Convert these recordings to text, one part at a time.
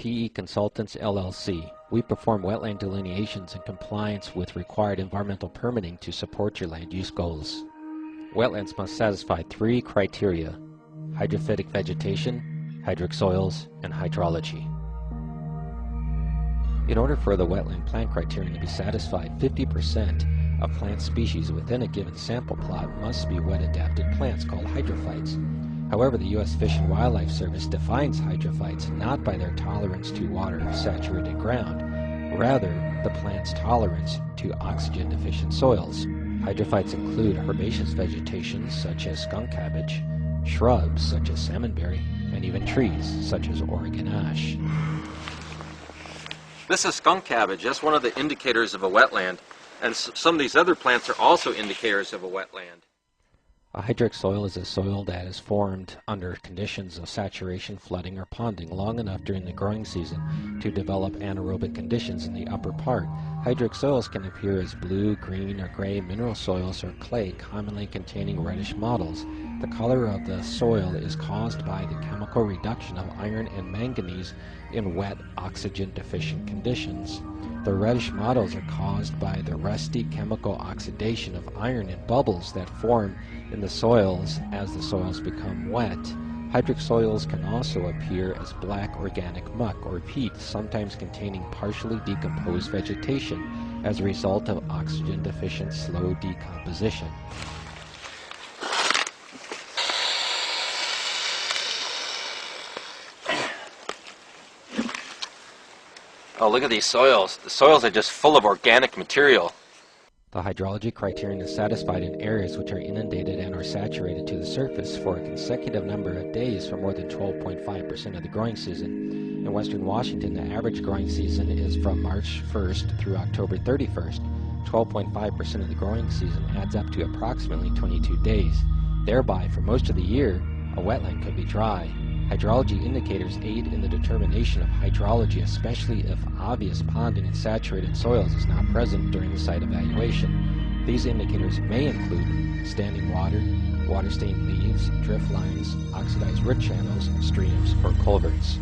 PE Consultants LLC. We perform wetland delineations in compliance with required environmental permitting to support your land use goals. Wetlands must satisfy 3 criteria: hydrophytic vegetation, hydric soils, and hydrology. In order for the wetland plant criterion to be satisfied, 50% of plant species within a given sample plot must be wet-adapted plants called hydrophytes. However, the U.S. Fish and Wildlife Service defines hydrophytes not by their tolerance to water-saturated ground, rather the plant's tolerance to oxygen-deficient soils. Hydrophytes include herbaceous vegetation such as skunk cabbage, shrubs such as salmonberry, and even trees such as Oregon ash. This is skunk cabbage. That's one of the indicators of a wetland, and some of these other plants are also indicators of a wetland. A hydric soil is a soil that is formed under conditions of saturation, flooding, or ponding long enough during the growing season to develop anaerobic conditions in the upper part. Hydric soils can appear as blue, green, or gray mineral soils or clay, commonly containing reddish mottles. The color of the soil is caused by the chemical reduction of iron and manganese in wet, oxygen-deficient conditions. The reddish mottles are caused by the rusty chemical oxidation of iron in bubbles that form in the soils as the soils become wet. Hydric soils can also appear as black organic muck or peat, sometimes containing partially decomposed vegetation as a result of oxygen-deficient slow decomposition. Oh, look at these soils. The soils are just full of organic material. The hydrology criterion is satisfied in areas which are inundated and are saturated to the surface for a consecutive number of days for more than 12.5% of the growing season. In western Washington, the average growing season is from March 1st through October 31st. 12.5% of the growing season adds up to approximately 22 days. Thereby, for most of the year, a wetland could be dry. Hydrology indicators aid in the determination of hydrology, especially if obvious ponding in saturated soils is not present during the site evaluation. These indicators may include standing water, water-stained leaves, drift lines, oxidized root channels, streams, or culverts.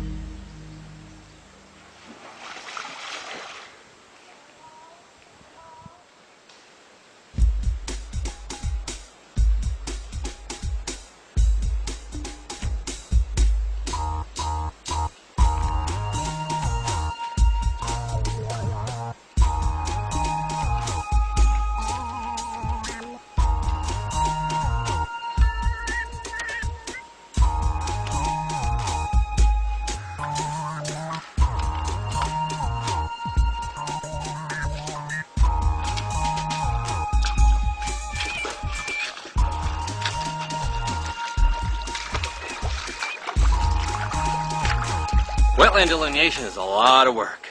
Wetland delineation is a lot of work.